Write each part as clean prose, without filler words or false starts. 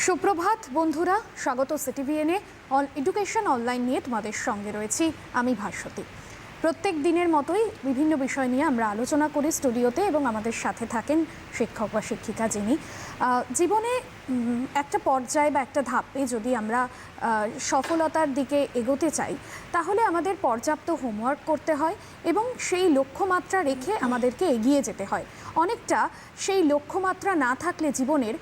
সুপ্রভাত বন্ধুরা, স্বাগত সিটিভিএনে এডুকেশন অনলাইন নিয়ে তোমাদের সঙ্গে রয়েছি আমি ভাস্বতী। প্রত্যেক দিনের মতোই বিভিন্ন বিষয় নিয়ে আমরা আলোচনা করি স্টুডিওতে এবং আমাদের সাথে থাকেন শিক্ষক বা শিক্ষিকা, যিনি জীবনে একটা পর্যায়ে বা একটা ধাপে যদি আমরা সফলতার দিকে এগোতে চাই তাহলে আমাদের পর্যাপ্ত হোমওয়ার্ক করতে হয় এবং সেই লক্ষ্যমাত্রা রেখে আমাদেরকে এগিয়ে যেতে হয়। অনেকটা সেই লক্ষ্যমাত্রা না থাকলে জীবনের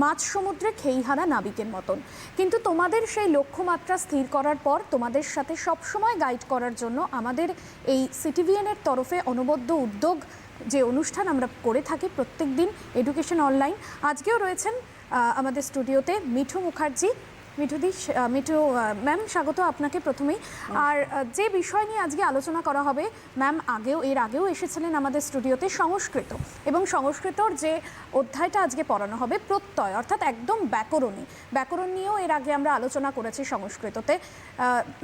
মাঝ সমুদ্রে খেইহারা নাবিকের মতন। কিন্তু তোমাদের সেই লক্ষ্যমাত্রা স্থির করার পর তোমাদের সাথে সবসময় গাইড করার জন্য আমাদের এই সিটিভিএনের তরফে অনবদ্য উদ্যোগ যে অনুষ্ঠান আমরা করে থাকি প্রত্যেক দিন এডুকেশন অনলাইন। আজকেও রয়েছেন আমাদের স্টুডিওতে মিঠু মুখার্জি। মিঠু ম্যাম, স্বাগত আপনাকে প্রথমেই। আর যে বিষয় নিয়ে আজকে আলোচনা করা হবে, ম্যাম এর আগেও এসেছিলেন আমাদের স্টুডিওতে, সংস্কৃত, এবং সংস্কৃতর যে অধ্যায়টা আজকে পড়ানো হবে প্রত্যয়, অর্থাৎ একদম ব্যাকরণ নিয়েও এর আগে আমরা আলোচনা করেছি সংস্কৃততে।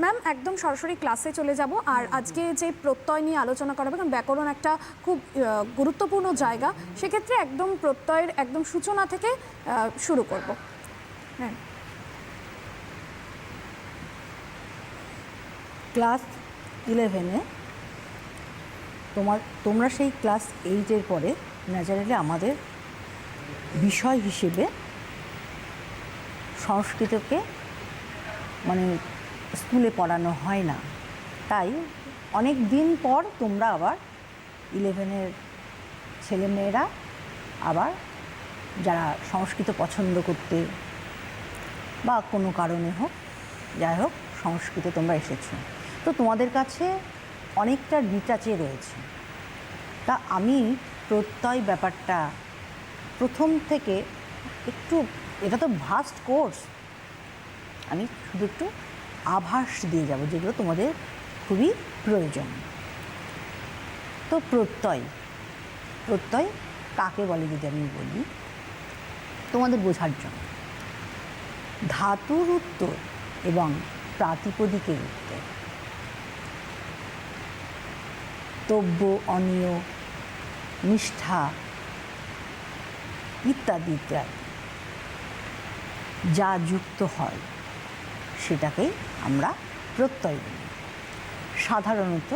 ম্যাম, একদম সরাসরি ক্লাসে চলে যাব। আর আজকে যে প্রত্যয় নিয়ে আলোচনা করা হবে, কারণ ব্যাকরণ একটা খুব গুরুত্বপূর্ণ জায়গা, সেক্ষেত্রে একদম প্রত্যয়ের একদম সূচনা থেকে শুরু করব। হ্যাঁ, ক্লাস 11-এ তোমরা সেই ক্লাস 8-এর পরে ন্যাচারালি আমাদের বিষয় হিসেবে সংস্কৃতকে স্কুলে পড়ানো হয় না, তাই অনেক দিন পর তোমরা আবার 11-এর ছেলেমেয়েরা আবার যারা সংস্কৃত পছন্দ করতে বা কোনো কারণে হোক, যাই হোক, সংস্কৃতে তোমরা এসেছো, তো তোমাদের কাছে অনেকটা ডিটাচে রয়েছে। তা আমি প্রত্যয় ব্যাপারটা প্রথম থেকে একটু, এটা তো ভাস্ট কোর্স, আমি শুধু একটু আভাস দিয়ে যাব যেগুলো তোমাদের খুবই প্রয়োজন। তো প্রত্যয় কাকে বলে যদি আমি বলি তোমাদের বোঝার জন্য, ধাতুর উত্তর এবং প্রাতিপদিকের উত্তর, তব্য, অনীয়, নিষ্ঠা ইত্যাদি ইত্যাদি যা যুক্ত হয় সেটাকেই আমরা প্রত্যয় বলি। সাধারণত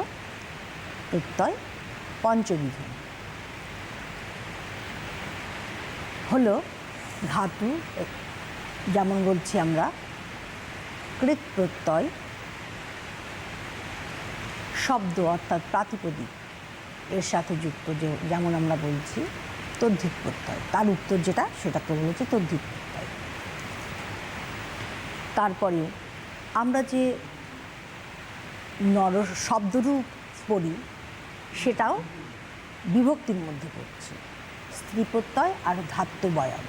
প্রত্যয় পঞ্চবিধ হলো ধাতু, যেমন বলছি আমরা কৃত প্রত্যয়, শব্দ অর্থাৎ প্রাতিপদিক এর সাথে যুক্ত, যেমন আমরা বলছি তদ্ধিত প্রত্যয়, তার উত্তর যেটা সেটাকে বলেছে তদ্ধিত প্রত্যয়। তারপরেও আমরা যে শব্দরূপ পড়ি সেটাও বিভক্তির মধ্যে পড়ছে, স্ত্রী প্রত্যয় আর ধাত্ববয়ব।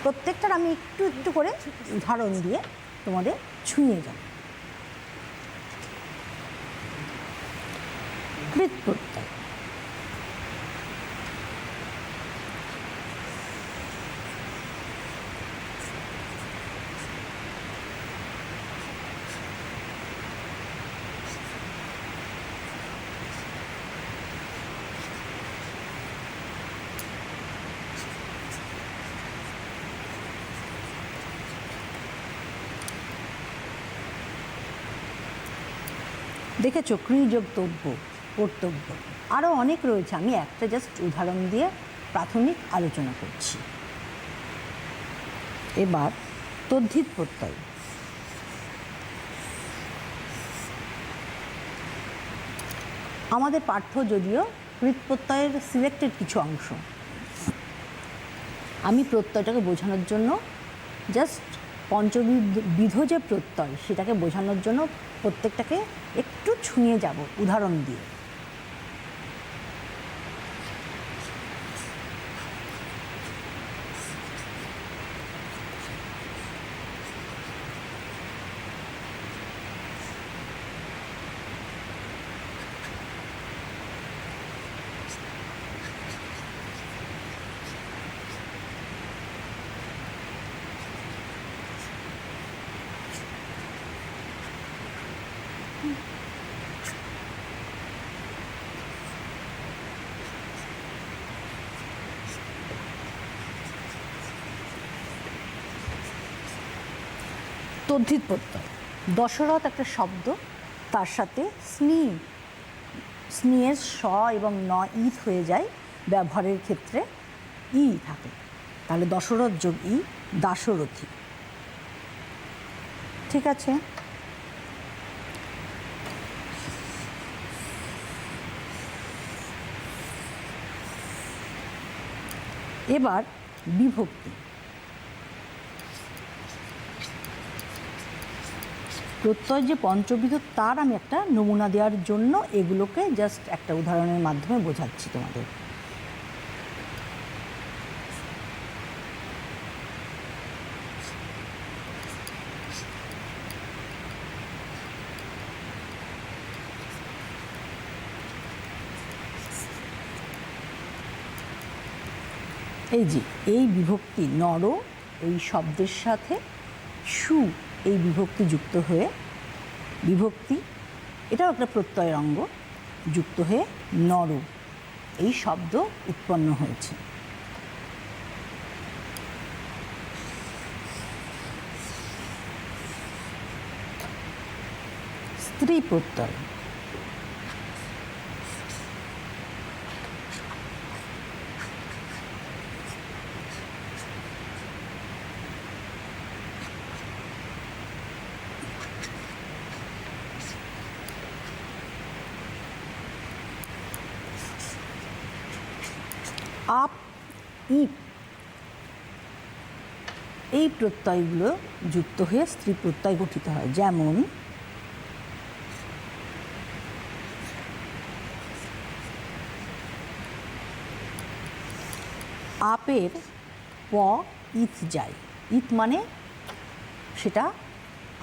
প্রত্যেকটার আমি একটু একটু করে উদাহরণ দিয়ে তোমাদের ছুঁয়ে যাব। কৃত প্রত্যয়, দেখেছ, ক্রিযোগতব্য, কর্তব্য, আরও অনেক রয়েছে, আমি একটা জাস্ট উদাহরণ দিয়ে প্রাথমিক আলোচনা করছি। এবার তদ্ধিত প্রত্যয়, আমাদের পাঠ্য যদিও কৃত প্রত্যয়ের সিলেক্টেড কিছু অংশ, আমি প্রত্যয়টাকে বোঝানোর জন্য জাস্ট পঞ্চবিধ যে প্রত্যয় সেটাকে বোঝানোর জন্য প্রত্যেকটাকে একটু ছুঁয়ে যাব উদাহরণ দিয়ে। তদ্ধিত প্রত্যয়। দশরথ একটা শব্দ, তার সাথে স্নিয়ের স এবং ন ইথ হয়ে যায়, ব্যবহারের ক্ষেত্রে ই থাকে, তাহলে দশরথ যোগ ই দাশরথী। ঠিক আছে, এবার বিভক্তি। প্রত্যয় যে পঞ্চবিধ তার আমি একটা নমুনা দেওয়ার জন্য এগুলোকে জাস্ট একটা উদাহরণের মাধ্যমে বোঝাচ্ছি তোমাদের। এই যে এই বিভক্তি নর, এই শব্দের সাথে সু এই বিভক্তি যুক্ত হয়ে, বিভক্তি এটাও একটা প্রত্যয়ের অঙ্গ, যুক্ত হয়ে নর এই শব্দ উৎপন্ন হয়েছে। স্ত্রী প্রত্যয়। আপ, ইপ এই প্রত্যয়গুলো যুক্ত হয়ে স্ত্রী প্রত্যয় গঠিত হয়। যেমন আপের প ইথ যায়, ইথ মানে সেটা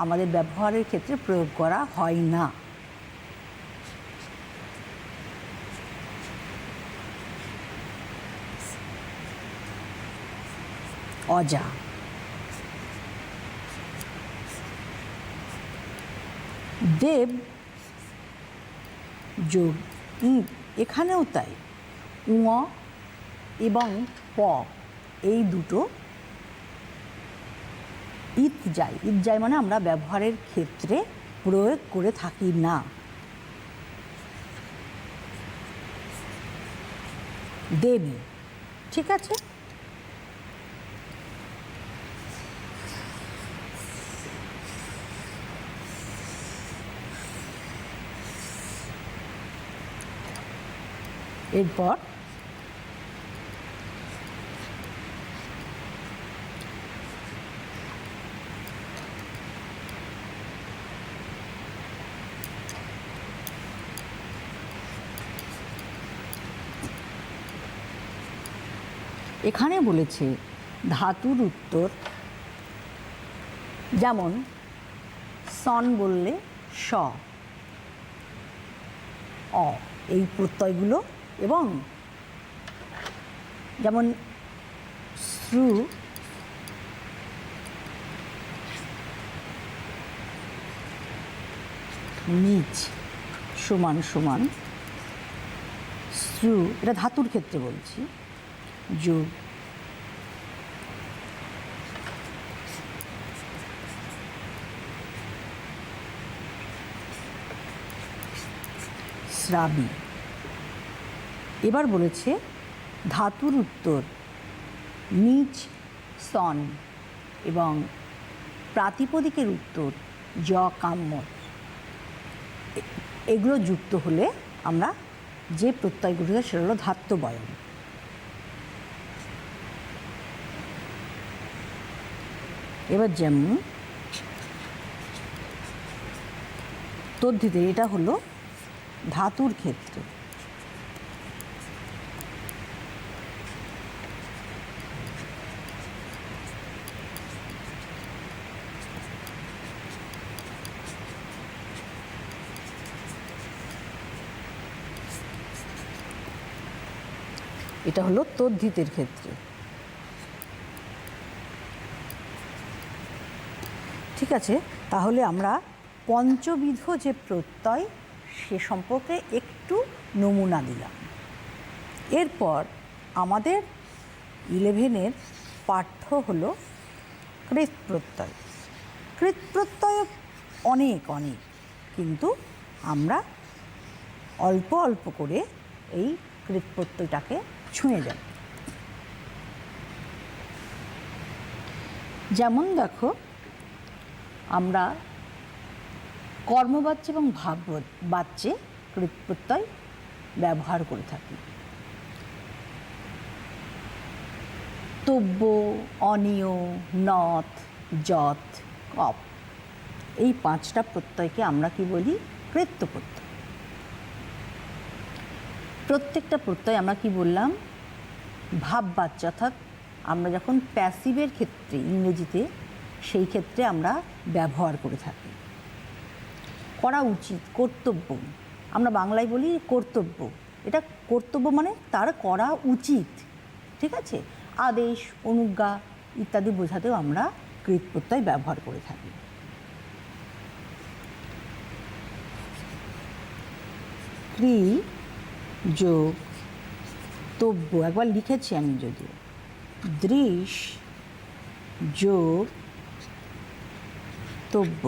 আমাদের ব্যবহারের ক্ষেত্রে প্রয়োগ করা হয় না। অজা, দেব যোগ ই, এখানেও তাই, উঁ এবং প এই দুটো ইত যায়, ইত যায় মানে আমরা ব্যবহারের ক্ষেত্রে প্রয়োগ করে থাকি না। দেবী, ঠিক আছে। এরপর এখানে বলেছে ধাতুর উত্তর, যেমন সন বললে স, অ এই প্রত্যয়গুলো, এবং যেমন শ্রু নিচ সমান সমান শ্রু, এটা ধাতুর ক্ষেত্রে বলছি, যোগ শ্রাবী। এবার বলেছে ধাতুর উত্তর নিচ সন এবং প্রাতিপদিকের উত্তর য কাম্য, এগুলো যুক্ত হলে আমরা যে প্রত্যয়গুলো সেটা হলো ধাত্য বয়ন। এবার যেমন তদ্ধিতে, এটা হলো ধাতুর ক্ষেত্রে, এটা হলো তদ্ধিতের ক্ষেত্রে। ঠিক আছে, তাহলে আমরা পঞ্চবিধ যে প্রত্যয় সে সম্পর্কে একটু নমুনা দিলাম। এরপর আমাদের 11-এর পাঠ্য হলো কৃৎ প্রত্যয়। কৃৎ প্রত্যয় অনেক অনেক, কিন্তু আমরা অল্প অল্প করে এই কৃৎ প্রত্যয়টাকে ছুঁয়ে যাব। যেমন দেখো, আমরা কর্মবাচ্যে এবং ভাববাচ্যে কৃৎ প্রত্যয় ব্যবহার করে থাকি। তব্য, অনিয়, নথ, যথ, কপ, এই 5টা প্রত্যয়কে আমরা কি বলি? কৃত্য প্রত্যয়। প্রত্যেকটা প্রত্যয় আমরা কি বললাম? ভাববাচ্য, অর্থাৎ আমরা যখন প্যাসিভের ক্ষেত্রে ইংরেজিতে, সেই ক্ষেত্রে আমরা ব্যবহার করে থাকি। করা উচিত, কর্তব্য, আমরা বাংলায় বলি কর্তব্য, এটা কর্তব্য মানে তার করা উচিত, ঠিক আছে? আদেশ, অনুজ্ঞা ইত্যাদি বোঝাতেও আমরা কৃৎ প্রত্যয় ব্যবহার করে থাকি। ক্রি যোগ তব্য, একবার লিখেছি আমি যদিও, দৃশ যোগ তব্য,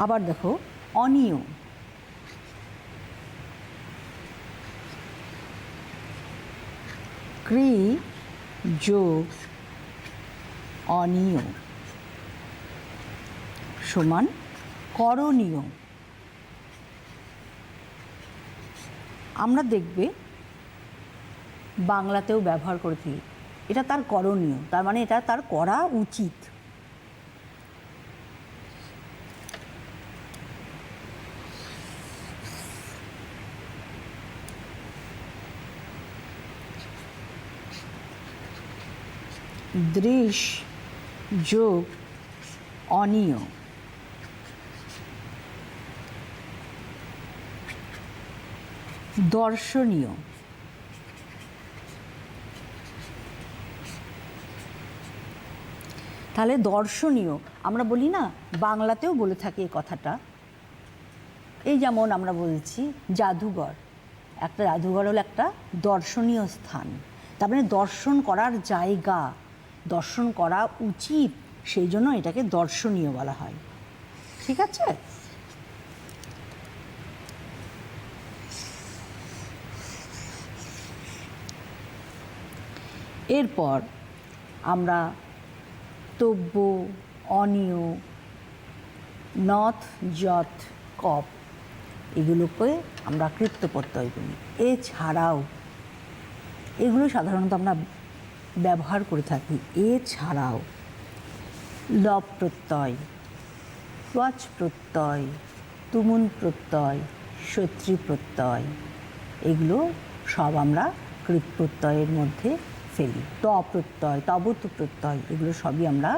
আবার দেখো অনিয়, ক্রি যোগ অনিয় সমান করণীয়। আমরা দেখবে বাংলাতেও ব্যবহার করে থাকি, এটা তার করণীয়, তার মানে এটা তার করা উচিত। দৃশ যোগ অনিয়, দর্শনীয়, তাহলে দর্শনীয় আমরা বলি না, বাংলাতেও বলে থাকি এই কথাটা। এই যেমন আমরা বলছি জাদুঘর, একটা জাদুঘর হলো একটা দর্শনীয় স্থান, তার মানে দর্শন করার জায়গা, দর্শন করা উচিত, সেই জন্য এটাকে দর্শনীয় বলা হয়, ঠিক আছে? এরপর আমরা তব্য, অনিয়, নথ, যথ, কপ এগুলোকে আমরা কৃত্য প্রত্যয় বলি। এছাড়াও এগুলো সাধারণত আমরা ব্যবহার করে থাকি। এছাড়াও লব প্রত্যয়, ত্বচ প্রত্যয়, তুমুন প্রত্যয়, সত্রী প্রত্যয়, এগুলো সব আমরা কৃৎ প্রত্যয়ের মধ্যে ফেলি। ত প্রত্যয়, তবতু প্রত্যয়, এগুলো সবই আমরা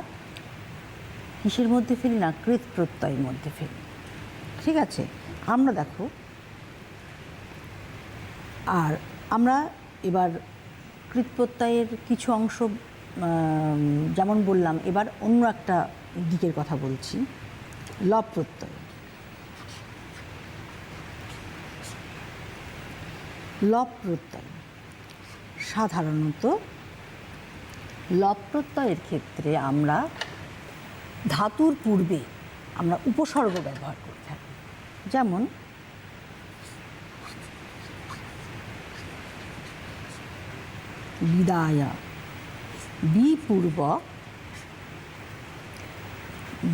কিসের মধ্যে ফেলি না? কৃৎ প্রত্যয়ের মধ্যে ফেলি, ঠিক আছে? আমরা দেখো, আর আমরা এবার কৃৎ প্রত্যয়ের কিছু অংশ যেমন বললাম, এবার অন্য একটা দিকের কথা বলছি, লব প্রত্যয়। লব প্রত্যয় সাধারণত লব প্রত্যয়ের ক্ষেত্রে আমরা ধাতুর পূর্বে আমরা উপসর্গ ব্যবহার করে থাকি। যেমন বিদায়া, বি পূর্বক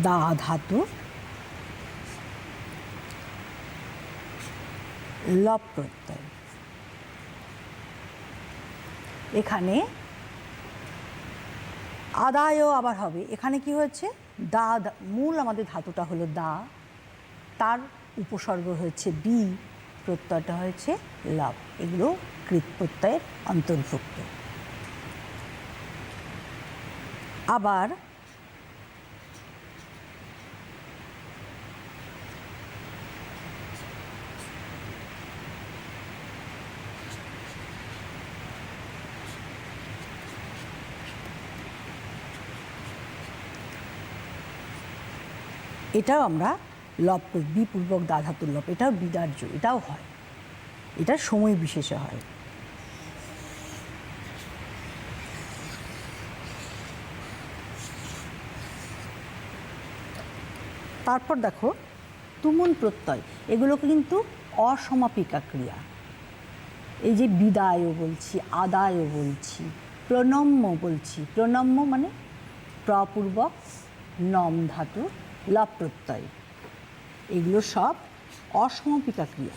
দা ধাতু লব প্রত্যয়। এখানে আদায়ও আবার হবে, এখানে কি হয়েছে? দা, মূল আমাদের ধাতুটা হলো দা, তার উপসর্গ হয়েছে বি, প্রত্যয়টা হয়েছে লব, এগুলো কৃৎ প্রত্যয়ের অন্তর্ভুক্ত। আবার এটাও আমরা লব বিপূর্বক দা ধাতুর লব, এটাও বিদার্য, এটাও হয়, এটা সময় বিশেষে হয়। তারপর দেখো তুমুল প্রত্যয়, এগুলোকে কিন্তু অসমাপিকা ক্রিয়া। এই যে বিদায়ও বলছি, আদায়ও বলছি, প্রণম্য বলছি। প্রণম্য মানে প্রপূর্বক নম ধাতুর লব প্রত্যয়, এগুলো সব অসমাপিকা ক্রিয়া।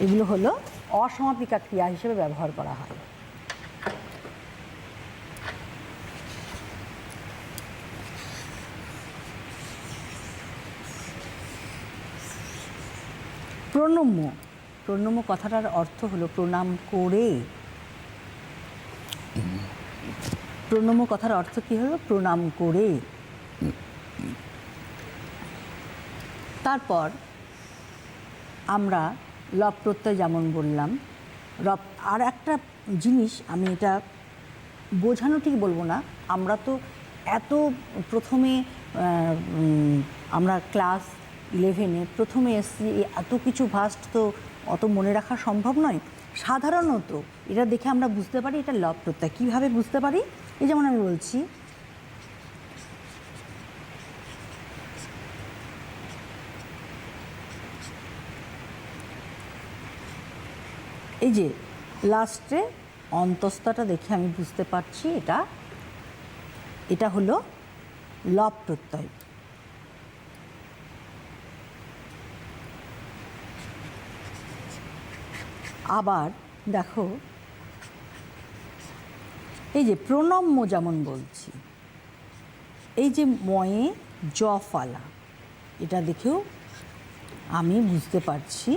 এগুলো হলো অসমাপিকা ক্রিয়া হিসেবে ব্যবহার করা হয়। প্রণম্য, প্রণম্য কথাটার অর্থ হলো প্রণাম করে। প্রণম্য কথার অর্থ কি হলো? প্রণাম করে। তারপর আমরা লব প্রত্যয় যেমন বললাম, রব আর একটা জিনিস আমি এটা বোঝানো ঠিক বলবো না, আমরা তো এত প্রথমে আমরা ক্লাস 11-এ প্রথমে এসছি, এত কিছু ভাস্ট তো অত মনে রাখা সম্ভব নয়। সাধারণত এটা দেখে আমরা বুঝতে পারি এটা লব প্রত্যয়। কীভাবে বুঝতে পারি? এই যেমন আমি বলছি, এই যে লাস্টে অন্তঃস্থটা দেখে আমি বুঝতে পারছি এটা হলো লব প্রত্যয়। আবার দেখো এই যে প্রণম্য যেমন বলছি, এই যে ময়ে জ ফালা, এটা দেখেও আমি বুঝতে পারছি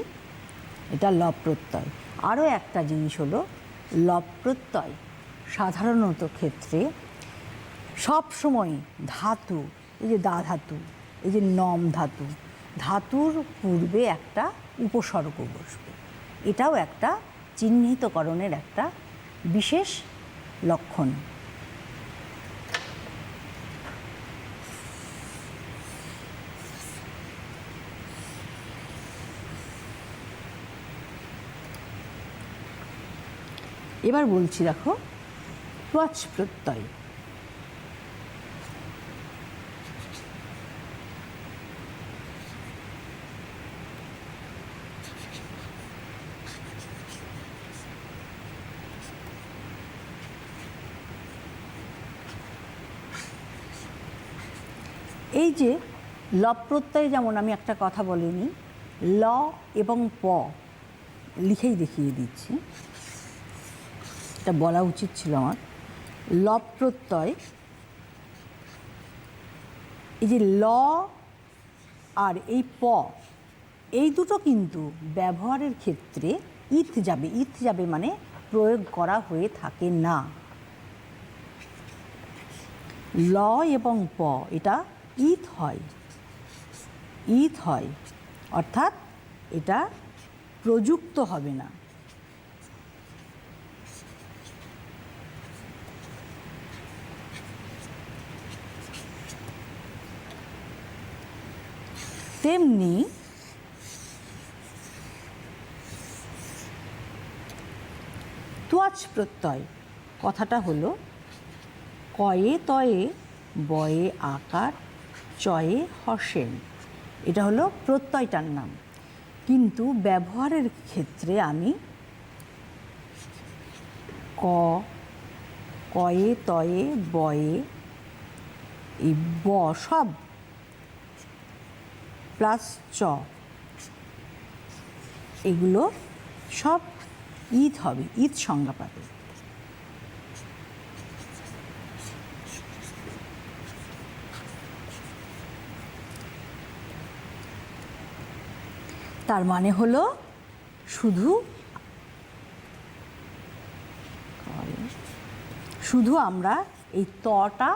এটা লব প্রত্যয়। আরও একটা জিনিস হলো লব প্রত্যয় সাধারণত ক্ষেত্রে সব সময় ধাতু, এই যে দা ধাতু, এই যে নম ধাতু, ধাতুর পূর্বে একটা উপসর্গ বসবে। এটাও একটা চিহ্নিতকরণের একটা বিশেষ লক্ষণ। এবার বলছি দেখো ত্বচ প্রত্যয়। এই যে লব প্রত্যয়, যেমন আমি একটা কথা বলিনি, ল এবং প লিখেই দেখিয়ে দিচ্ছি, এটা বলা উচিত ছিল আমার। লব প্রত্যয়, এই যে ল আর এই প, এই দুটো কিন্তু ব্যবহারের ক্ষেত্রে ইথ যাবে। ইথ যাবে মানে প্রয়োগ করা হয়ে থাকে না। ল এবং প এটা ইথ হয়, ইথ হয়, অর্থাৎ এটা প্রযুক্ত হবে না। তেমনি ত্বচ প্রত্যয় কথাটা হলো কয়ে তয়ে বয়ে আকার চয়ে হসেন, এটা হলো প্রত্যয়টার নাম। কিন্তু ব্যবহারের ক্ষেত্রে আমি কয়ে তয়ে বয়ে এই ব সব প্লাস চ, এগুলো সব ইথ হবে, ইথ সংজ্ঞা পাবে। তার মানে হলো শুধু আমরা এই তটা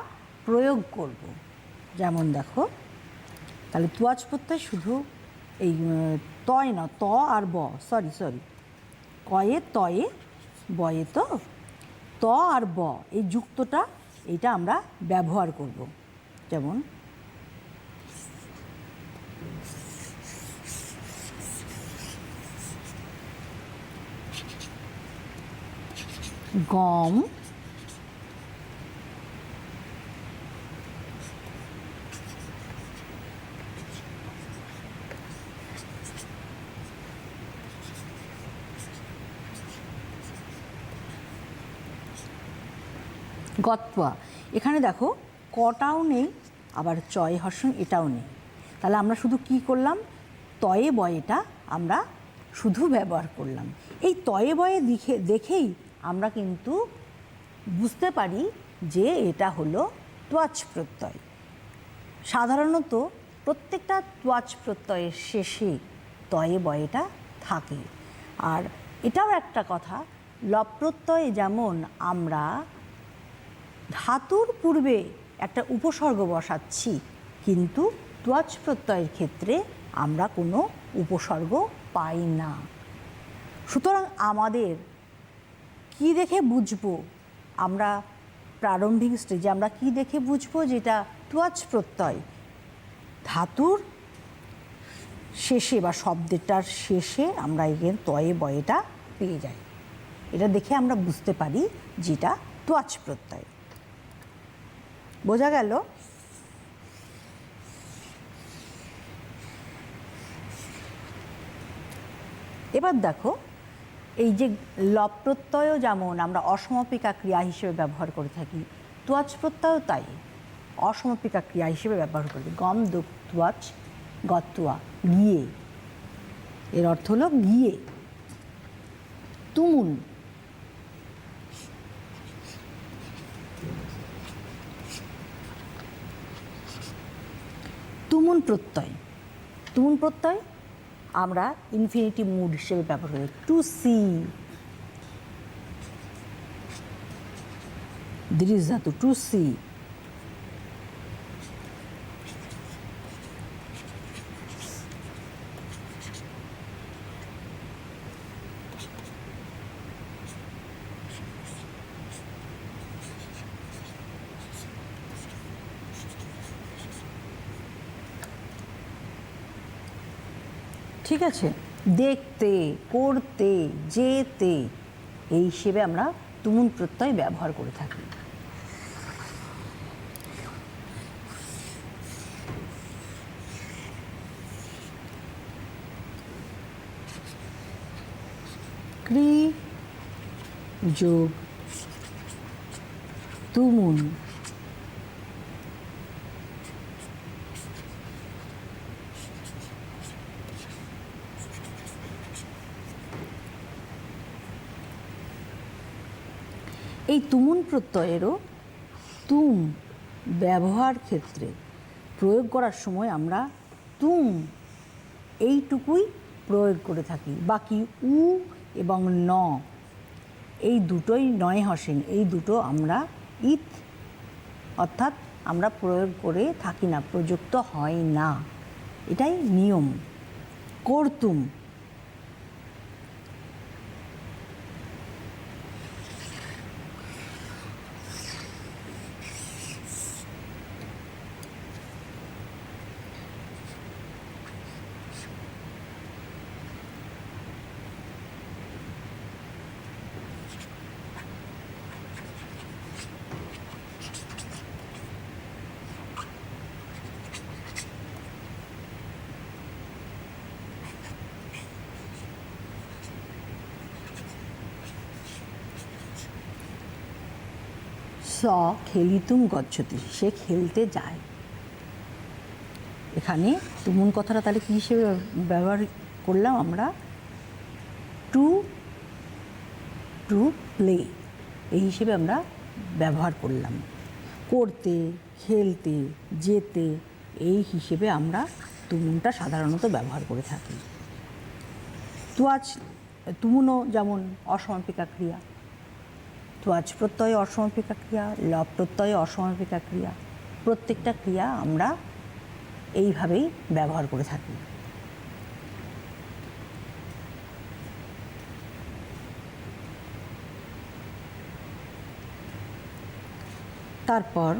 প্রয়োগ করব। যেমন দেখো তাহলে তোয়াজ প্রত্যয় শুধু এই তয় না, ত আর ব, সরি কয়ে তয়ে বয়ে, তো ত আর ব এই যুক্তটা এইটা আমরা ব্যবহার করব। যেমন গম, গত্বা। এখানে দেখো কটাও নেই, আবার চয় হর্ষণ এটাও নেই। তাহলে আমরা শুধু কি করলাম, তয়ে বয়েটা আমরা শুধু ব্যবহার করলাম। এই তয়ে বয়ে দেখেই আমরা কিন্তু বুঝতে পারি যে এটা হলো তোয়াজ প্রত্যয়। সাধারণত প্রত্যেকটা তোয়াজ প্রত্যয়ের শেষে তয়ে বয়েটা থাকে। আর এটাও একটা কথা, লব প্রত্যয়ে যেমন আমরা ধাতুর পূর্বে একটা উপসর্গ বসাচ্ছি, কিন্তু তোয়াজ প্রত্যয়ের ক্ষেত্রে আমরা কোনো উপসর্গ পাই না। সুতরাং আমাদের কি দেখে বুঝবো, আমরা প্রারম্ভিক স্টেজে আমরা কি দেখে বুঝবো যেটা তোয়াজ প্রত্যয়? ধাতুর শেষে বা শব্দটার শেষে আমরা এখানে তয়ে বয়েটা পেয়ে যাই। এটা দেখে আমরা বুঝতে পারি যেটা তোয়াজ প্রত্যয়। বোঝা গেল? এবার দেখো, এই যে লব প্রত্যয়ও যেমন আমরা অসমাপিকা ক্রিয়া হিসেবে ব্যবহার করে থাকি, তোয়াজ প্রত্যয়ও তাই অসমাপিকা ক্রিয়া হিসেবে ব্যবহার করি। গম দুগ তোয়াজ গতুয়া, গিয়ে, এর অর্থ হলো গিয়ে। তুমুন, তুমুন প্রত্যয়, তুমুন প্রত্যয় আমরা ইনফিনিটিভ মুড হিসেবে ব্যবহার করি। টু সি, দৃঢ় ধাতু, টু সি। ঠিক আছে, দেখতে, করতে, যেতে, এই হিসেবে আমরা তুমুন প্রত্যয় ব্যবহার করে থাকি। ক্রি যোগ তুমুন, এই তুমুন প্রত্যয়েরও তুম ব্যবহার ক্ষেত্রে প্রয়োগ করার সময় আমরা তুম এইটুকুই প্রয়োগ করে থাকি। বাকি উ এবং ন এই দুটোই নয় হসেন, এই দুটো আমরা ইত অর্থাৎ আমরা প্রয়োগ করে থাকি না, প্রযুক্ত হয় না, এটাই নিয়ম। করতুম, স খেলিতুম গচ্ছতি, সে খেলতে যায়। এখানে তুমুন কথাটা তাহলে কী হিসেবে ব্যবহার করলাম আমরা? টু টু প্লে এই হিসেবে আমরা ব্যবহার করলাম। করতে, খেলতে, যেতে এই হিসেবে আমরা তুমুনটা সাধারণত ব্যবহার করে থাকি। তোয়াজ তুমুনও যেমন অসমাপিকা ক্রিয়া, তোয়াজ প্রত্যয় অসমাপিকা ক্রিয়া, লব প্রত্যয় অসমাপিকা ক্রিয়া। প্রত্যেকটা ক্রিয়া আমরা এইভাবেই ব্যবহার করে থাকি। তারপর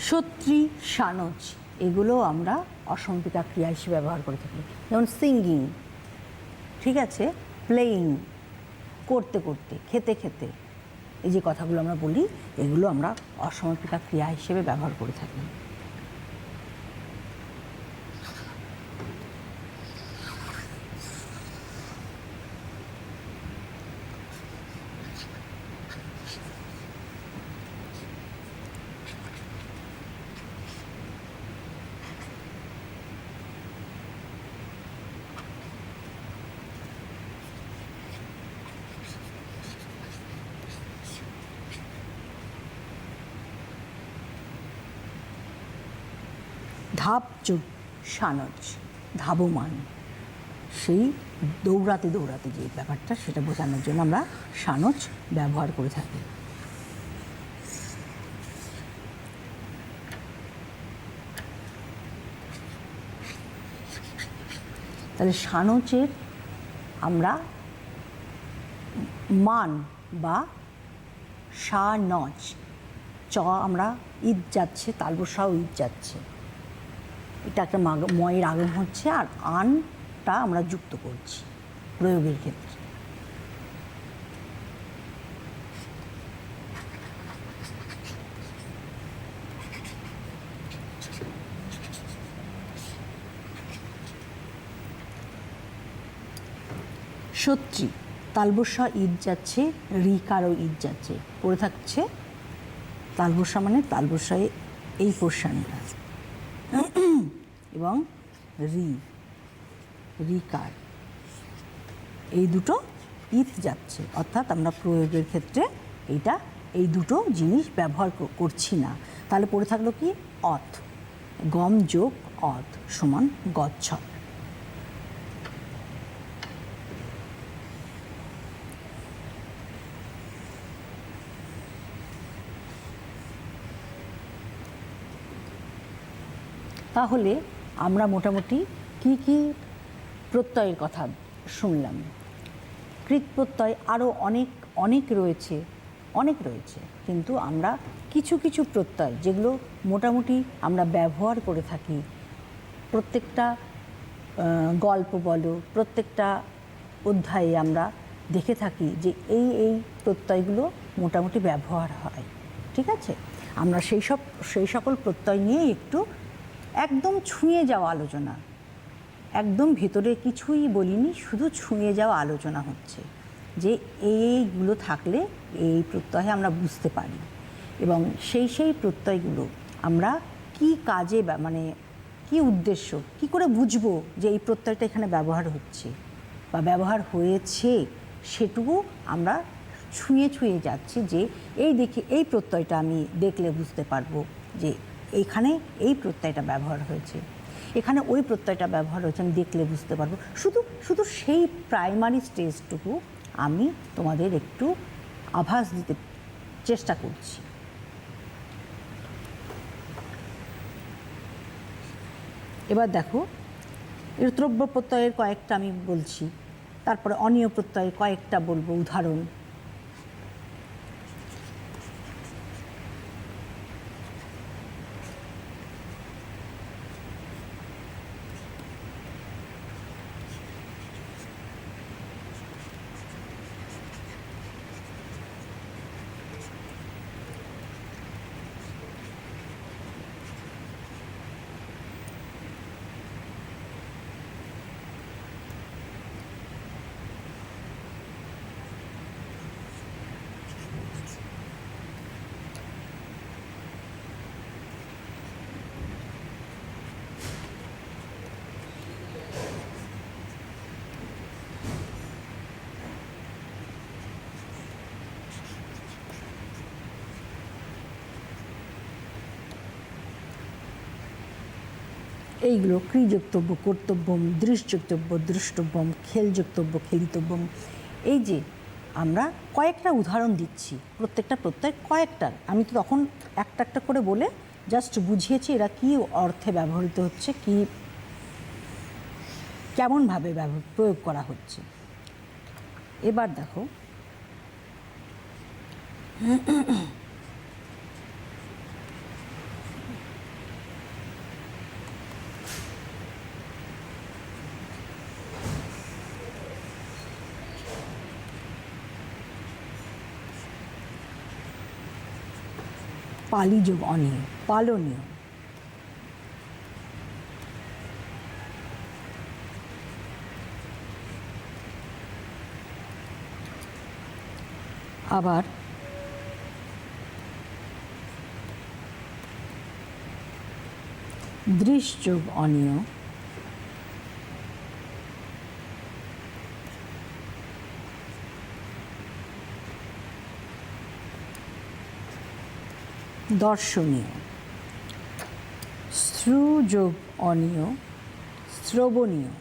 সত্রী, সানজ এগুলো আমরা অসম্পিকা ক্রিয়া হিসেবে ব্যবহার করে থাকি। যেমন সিঙ্গিং, ঠিক আছে, প্লেয়িং, করতে করতে, খেতে খেতে, এই যে কথাগুলো আমরা বলি এগুলো আমরা অসমাপিকা ক্রিয়া হিসেবে ব্যবহার করে থাকি। ধাপ যোগ সানজ, ধাবমান, সেই দৌড়াতে দৌড়াতে যে ব্যাপারটা সেটা বোঝানোর জন্য আমরা সানজ ব্যবহার করে থাকি। তাহলে সানজের আমরা মান বা সানজ, চ আমরা ঈদ যাচ্ছে, তালবসাও ঈদ যাচ্ছে, এটা একটা ময়ের আগম হচ্ছে, আর আনটা আমরা যুক্ত করছি প্রয়োগের ক্ষেত্রে। সত্যি তালবসা ঈদ যাচ্ছে, রিকারও ঈদ যাচ্ছে, পড়ে থাকছে তালবসা মানে তালবসায় এই পোর্শনটা, এবং রিকার, এই দুটো ঈদ যাচ্ছে, অর্থাৎ আমরা প্রয়োগের ক্ষেত্রে এই দুটো জিনিস ব্যবহার করছি না। তাহলে পড়ে থাকলো কি অথ, গম যোগ অথ সমান গচ্ছপ। তাহলে আমরা মোটামুটি কি কি প্রত্যয়ের কথা শুনলাম। কৃত প্রত্যয় আরও অনেক রয়েছে, কিন্তু আমরা কিছু কিছু প্রত্যয় যেগুলো মোটামুটি আমরা ব্যবহার করে থাকি, প্রত্যেকটা গল্প বলো, প্রত্যেকটা অধ্যায়ে আমরা দেখে থাকি যে এই প্রত্যয়গুলো মোটামুটি ব্যবহার হয়, ঠিক আছে। আমরা সেই সকল প্রত্যয় নিয়ে একটু একদম ছুঁয়ে যাওয়া আলোচনা, একদম ভেতরে কিছুই বলিনি, শুধু ছুঁয়ে যাওয়া আলোচনা হচ্ছে যে এইগুলো থাকলে এই প্রত্যয়ে আমরা বুঝতে পারি, এবং সেই প্রত্যয়গুলো আমরা কি কাজে মানে কি উদ্দেশ্য, কি করে বুঝবো যে এই প্রত্যয়টা এখানে ব্যবহার হচ্ছে বা ব্যবহার হয়েছে, সেটুকু আমরা ছুঁয়ে যাচ্ছি যে এই প্রত্যয়টা আমি দেখলে বুঝতে পারবো যে এখানে এই প্রত্যয়টা ব্যবহার হয়েছে, এখানে ওই প্রত্যয়টা ব্যবহার হয়েছে, আমি দেখলে বুঝতে পারবো। শুধু সেই প্রাইমারি স্টেজটুকু আমি তোমাদের একটু আভাস দিতে চেষ্টা করছি। এবার দেখো, ঋতব্য প্রত্যয়ের কয়েকটা আমি বলছি, তারপরে অনিয় প্রত্যয়ের কয়েকটা বলবো উদাহরণ। এইগুলো ক্রিযোক্তব্য কর্তব্যম, দৃশ্যযোক্তব্য দ্রষ্টব্যম, খেলযোক্তব্য খেলিতব্যম। এই যে আমরা কয়েকটা উদাহরণ দিচ্ছি, প্রত্যেক কয়েকটার আমি তো তখন একটা একটা করে বলে জাস্ট বুঝিয়েছি এরা কী অর্থে ব্যবহৃত হচ্ছে, কি কেমনভাবে প্রয়োগ করা হচ্ছে। এবার দেখো পালি যোগ অনীয়, পালনীয়। আবার দৃশ্যযোগ অনীয়, দর্শনীয়। শ্রুযোগ অনীয়, শ্রবণীয়।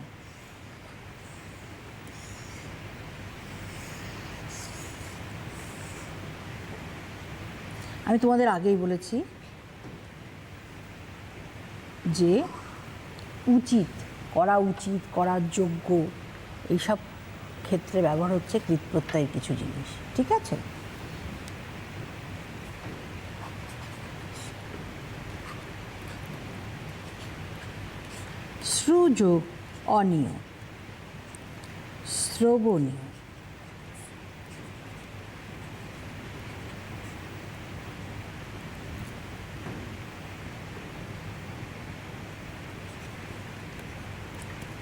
আমি তোমাদের আগেই বলেছি যে উচিত, করার যোগ্য, এইসব ক্ষেত্রে ব্যবহার হচ্ছে কৃতপ্রত্যয়ের কিছু জিনিস, ঠিক আছে? শ্রুযোগ অনীয়, শ্রবণীয়।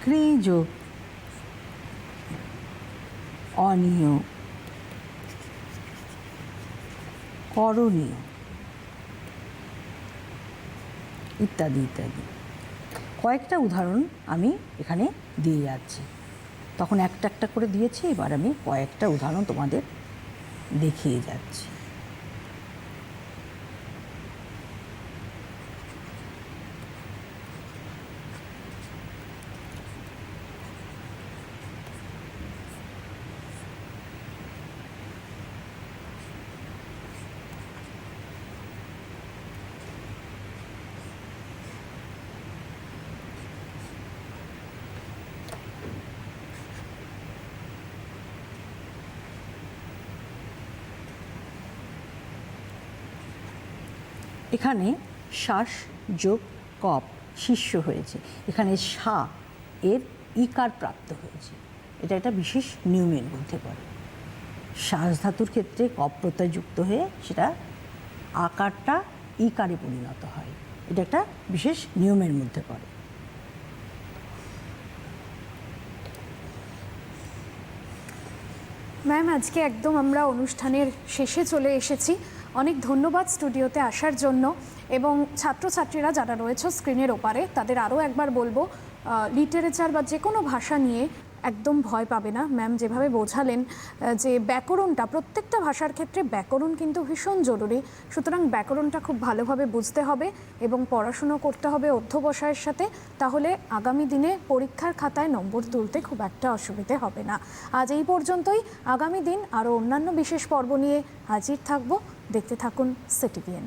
ক্রিযোগ অনীয়, করণীয়, ইত্যাদি ইত্যাদি। কয়েকটা উদাহরণ আমি এখানে দিয়ে যাচ্ছি, তখন একটা একটা করে দিয়েছি, এবার আমি কয়েকটা উদাহরণ তোমাদের দেখিয়ে যাচ্ছি। এখানে শ্বাস যোগ কপ শিষ্য হয়েছে, এখানে সা এর ইকার প্রাপ্ত হয়েছে, এটা একটা বিশেষ নিয়মের মধ্যে পড়ে। শ্বাস ধাতুর ক্ষেত্রে কপ প্রত্যয় যুক্ত হয়ে সেটা আকারটা ইকারে পরিণত হয়, এটা একটা বিশেষ নিয়মের মধ্যে পড়ে। ম্যাম, আজকে একদম আমরা অনুষ্ঠানের শেষে চলে এসেছি। অনেক ধন্যবাদ স্টুডিওতে আসার জন্য, এবং ছাত্রছাত্রীরা যারা রয়েছে স্ক্রিনের ওপারে তাদের আরও একবার বলবো, লিটারেচার বা যে কোনো ভাষা নিয়ে একদম ভয় পাবে না। ম্যাম যেভাবে বোঝালেন যে ব্যাকরণটা, প্রত্যেকটা ভাষার ক্ষেত্রে ব্যাকরণ কিন্তু ভীষণ জরুরি, সুতরাং ব্যাকরণটা খুব ভালোভাবে বুঝতে হবে এবং পড়াশুনো করতে হবে অধ্যবসায়ের সাথে, তাহলে আগামী দিনে পরীক্ষার খাতায় নম্বর তুলতে খুব একটা অসুবিধে হবে না। আজ এই পর্যন্তই, আগামী দিন আরও অন্যান্য বিশেষ পর্ব নিয়ে হাজির থাকবো। দেখতে থাকুন সিটিভিএন।